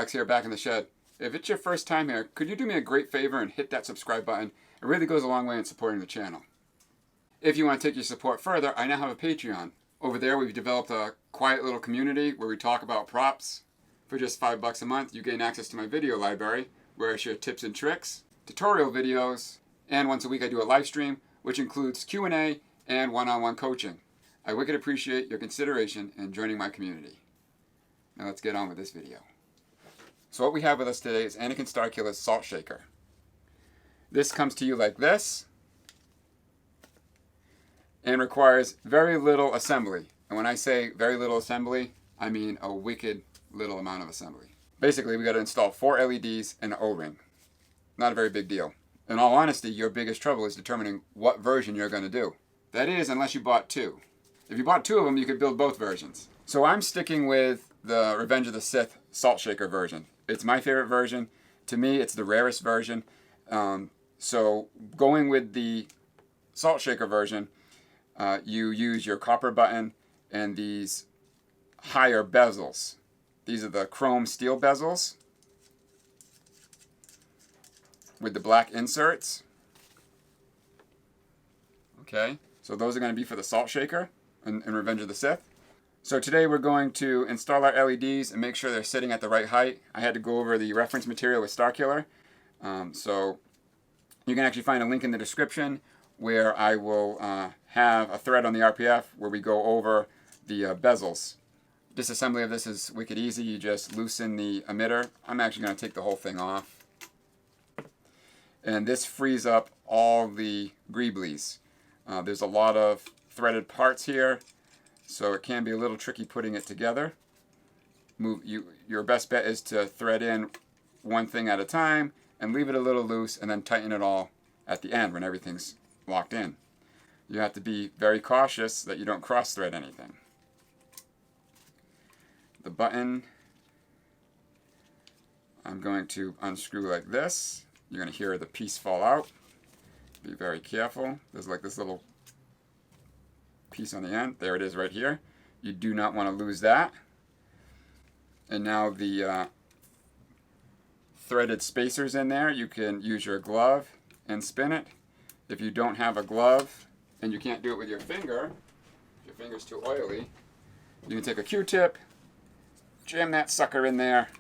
Halliwax here, back in the shed. If it's your first time here, could you do me a great favor and hit that subscribe button? It really goes a long way in supporting the channel. If you want to take your support further, I now have a Patreon. Over there we've developed a quiet little community where we talk about props. For just $5 a month, you gain access to my video library, where I share tips and tricks, tutorial videos, and once a week I do a live stream, which includes Q&A and one-on-one coaching. I wicked appreciate your consideration in joining my community. Now let's get on with this video. So what we have with us today is Anakin Starkiller's Salt Shaker. This comes to you like this and requires very little assembly. And when I say very little assembly, I mean a wicked little amount of assembly. Basically, we got to install 4 LEDs and an O-ring. Not a very big deal. In all honesty, your biggest trouble is determining what version you're going to do. That is, unless you bought 2. If you bought 2 of them, you could build both versions. So I'm sticking with the Revenge of the Sith Salt Shaker version. It's my favorite version. To me, it's the rarest version. So going with the Salt Shaker version, you use your copper button and these higher bezels. These are the chrome steel bezels with the black inserts. Okay, so those are going to be for the Salt Shaker in Revenge of the Sith. So today we're going to install our LEDs and make sure they're sitting at the right height. I had to go over the reference material with Starkiller. So you can actually find a link in the description where I will have a thread on the RPF where we go over the bezels. Disassembly of this is wicked easy. You just loosen the emitter. I'm actually going to take the whole thing off. And this frees up all the greeblies. There's a lot of threaded parts here, so it can be a little tricky putting it together. Your best bet is to thread in one thing at a time and leave it a little loose and then tighten it all at the end when everything's locked in. You have to be very cautious that you don't cross thread anything. The button, I'm going to unscrew like this. You're going to hear the piece fall out. Be very careful. There's like this little piece on the end. There it is right here. You do not want to lose that. And now the threaded spacers in there, you can use your glove and spin it. If you don't have a glove and you can't do it with your finger, if your finger's too oily, you can take a Q-tip, jam that sucker in there,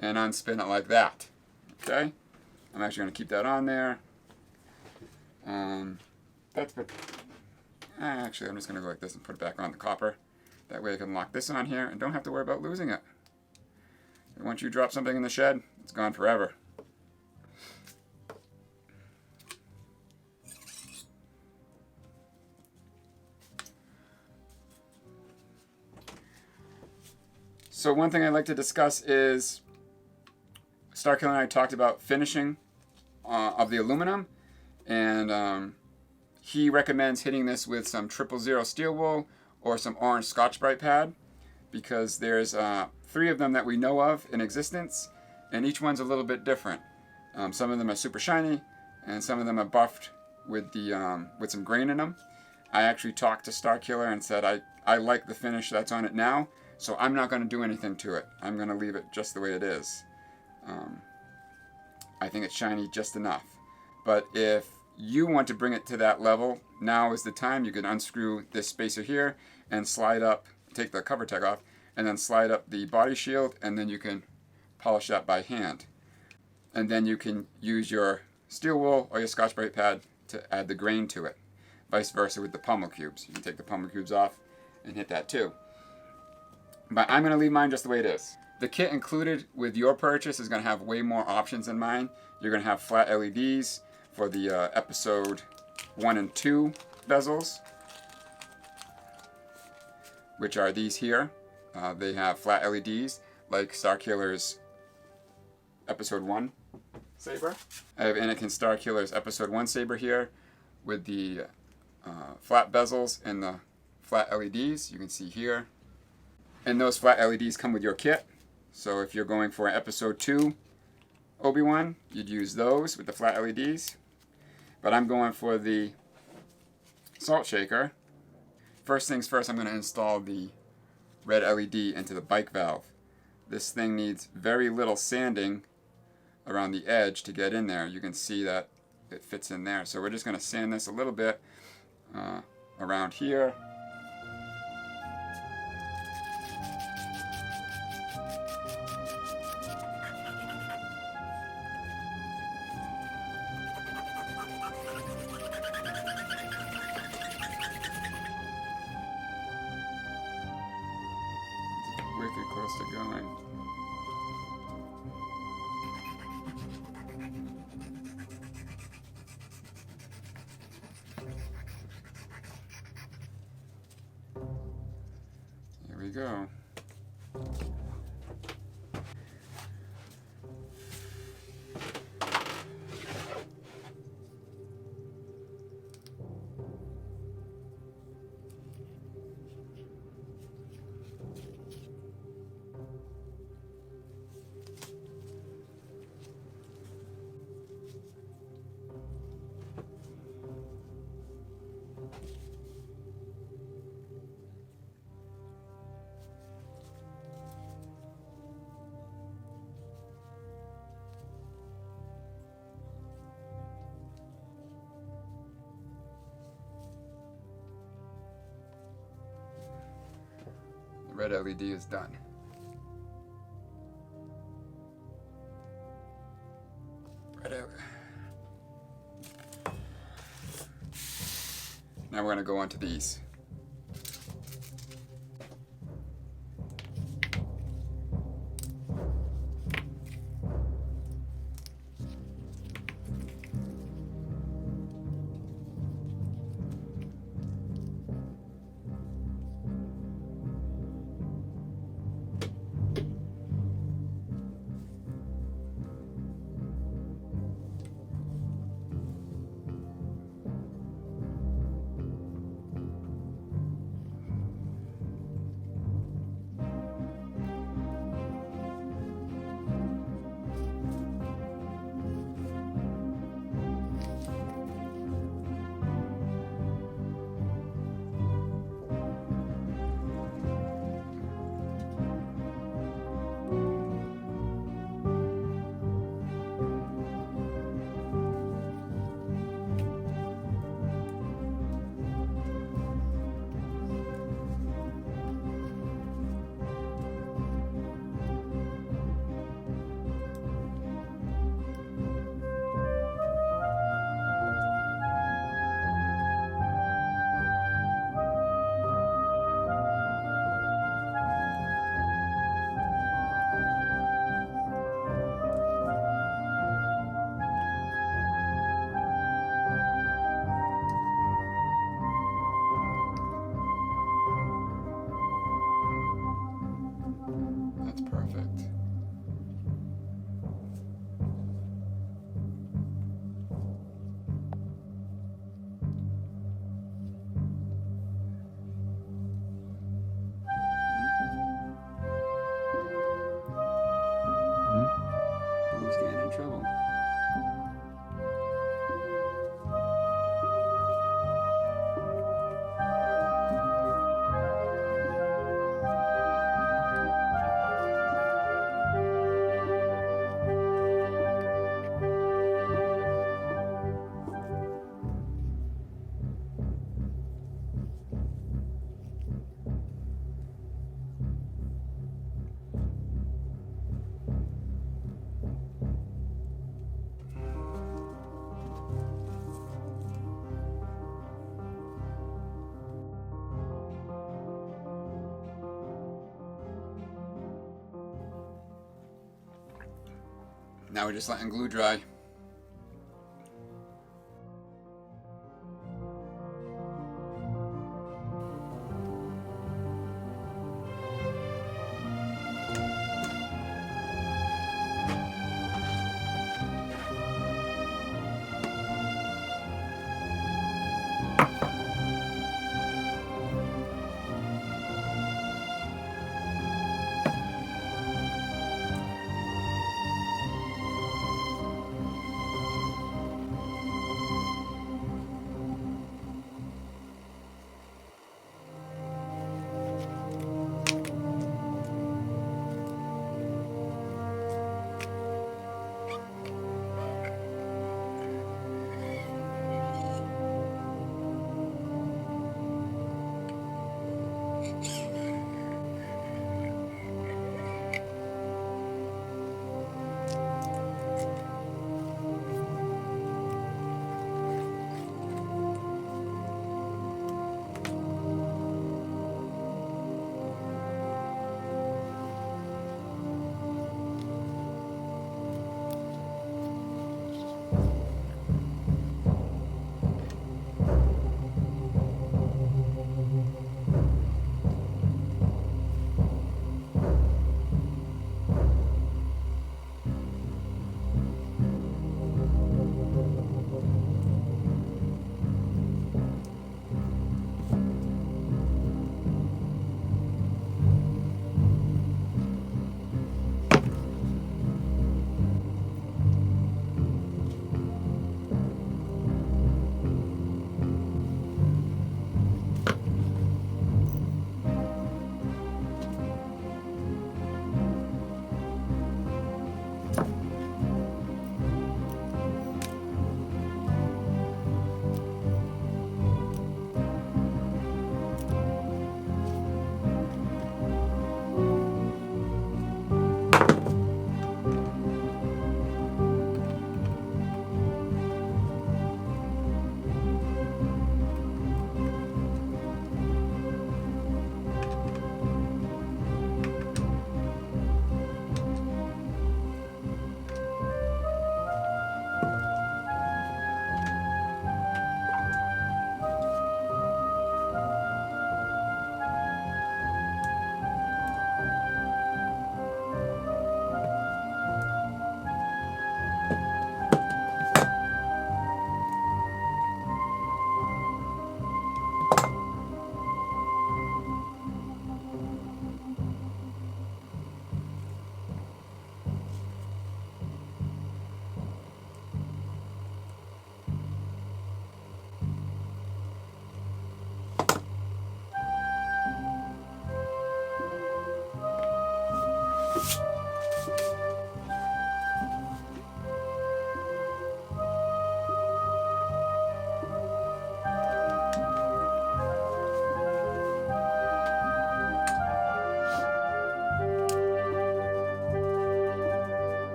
and unspin it like that. Okay? I'm actually going to keep that on there. Actually, I'm just going to go like this and put it back on the copper. That way I can lock this on here and don't have to worry about losing it. And once you drop something in the shed, it's gone forever. So one thing I'd like to discuss is Starkiller and I talked about finishing of the aluminum, and he recommends hitting this with some 000 steel wool or some orange Scotch-Brite pad, because there's 3 of them that we know of in existence, and each one's a little bit different. Some of them are super shiny, and some of them are buffed with some grain in them. I actually talked to Starkiller and said I like the finish that's on it now, so I'm not going to do anything to it. I'm going to leave it just the way it is. I think it's shiny just enough. But if you want to bring it to that level, now is the time. You can unscrew this spacer here and slide up, take the cover tag off, and then slide up the body shield, and then you can polish that by hand. And then you can use your steel wool or your Scotch-Brite pad to add the grain to it. Vice versa with the pummel cubes. You can take the pummel cubes off and hit that too. But I'm going to leave mine just the way it is. The kit included with your purchase is going to have way more options than mine. You're going to have flat LEDs for the episode 1 and 2 bezels, which are these here. They have flat LEDs like Starkiller's episode 1 saber. I have Anakin Starkiller's episode 1 saber here with the flat bezels and the flat LEDs. You can see here. And those flat LEDs come with your kit. So if you're going for an episode 2 Obi-Wan, you'd use those with the flat LEDs. But I'm going for the Salt Shaker. First things first, I'm going to install the red LED into the bike valve. this thing needs very little sanding around the edge to get in there. You can see that it fits in there. So we're just going to sand this a little bit around here. Wicked close to going. Here we go. The red LED is done. Now we're going to go on to these. That's perfect. Blue's getting in trouble. Now we're just letting glue dry.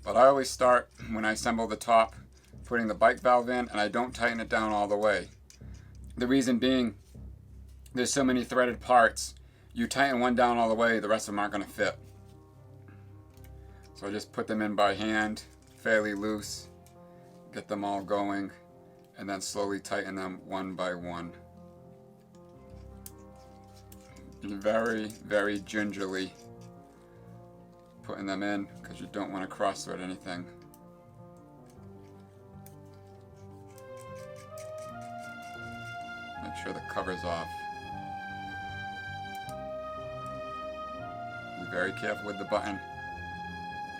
But I always start when I assemble the top, putting the bike valve in, and I don't tighten it down all the way. The reason being, there's so many threaded parts, you tighten one down all the way, the rest of them aren't going to fit. So I just put them in by hand, fairly loose, get them all going, and then slowly tighten them one by one. Very, very gingerly putting them in because you don't want to cross thread anything. Make sure the cover's off. Be very careful with the button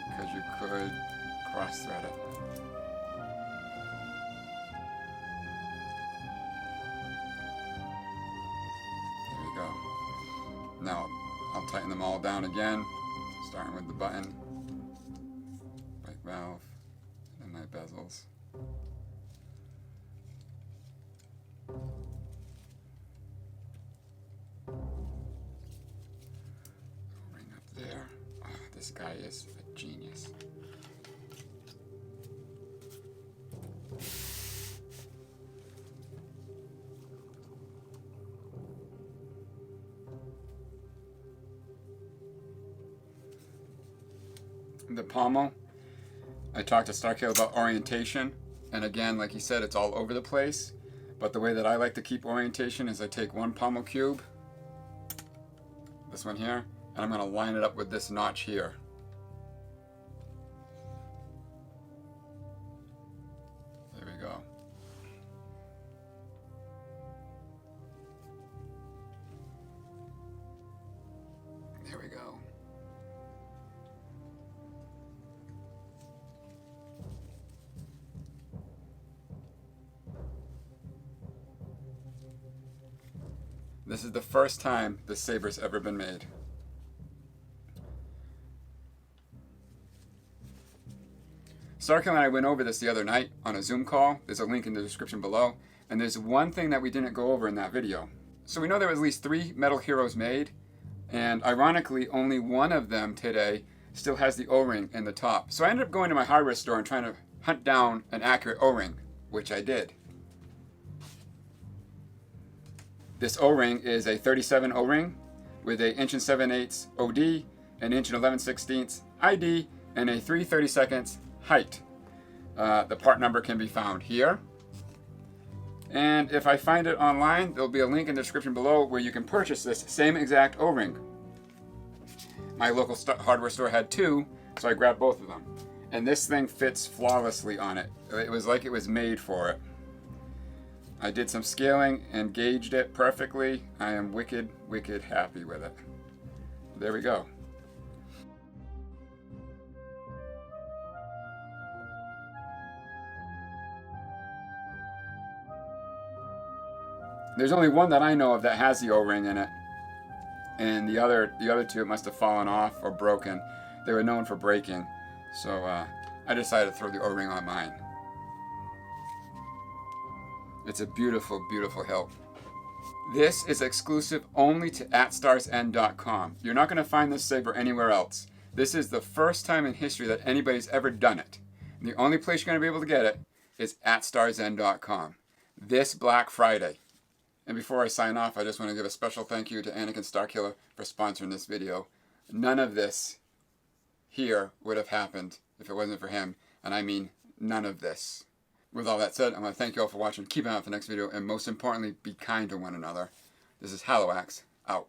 because you could cross thread it. There we go. Now I'll tighten them all down again, starting with the button, bike valve, and my bezels. Ring up there. Oh, this guy is a genius. The pommel, I talked to Starkiller about orientation, and again, like he said, it's all over the place, but the way that I like to keep orientation is I take one pommel cube, this one here, and I'm going to line it up with this notch here. There we go. There we go. This is the first time this saber's ever been made. Starkiller and I went over this the other night on a Zoom call. There's a link in the description below. And there's one thing that we didn't go over in that video. So we know there were at least 3 metal heroes made. And ironically, only one of them today still has the O-ring in the top. So I ended up going to my hardware store and trying to hunt down an accurate O-ring, which I did. This O-ring is a 37 O-ring with a 1 7/8 OD, an 1 11/16 ID, and a 3/32 height. The part number can be found here. And if I find it online, there'll be a link in the description below where you can purchase this same exact O-ring. My local hardware store had 2, so I grabbed both of them. And this thing fits flawlessly on it. It was like it was made for it. I did some scaling and gauged it perfectly. I am wicked, wicked happy with it. There we go. There's only one that I know of that has the O-ring in it. And the other 2 must have fallen off or broken. They were known for breaking. So I decided to throw the O-ring on mine. It's a beautiful, beautiful hilt. This is exclusive only to @starsn.com. You're not going to find this saber anywhere else. This is the first time in history that anybody's ever done it. And the only place you're going to be able to get it is @starsn.com. This Black Friday. And before I sign off, I just want to give a special thank you to Anakin Starkiller for sponsoring this video. None of this here would have happened if it wasn't for him. And I mean none of this. With all that said, I want to thank you all for watching. Keep an eye out for the next video. And most importantly, be kind to one another. This is Halliwax, out.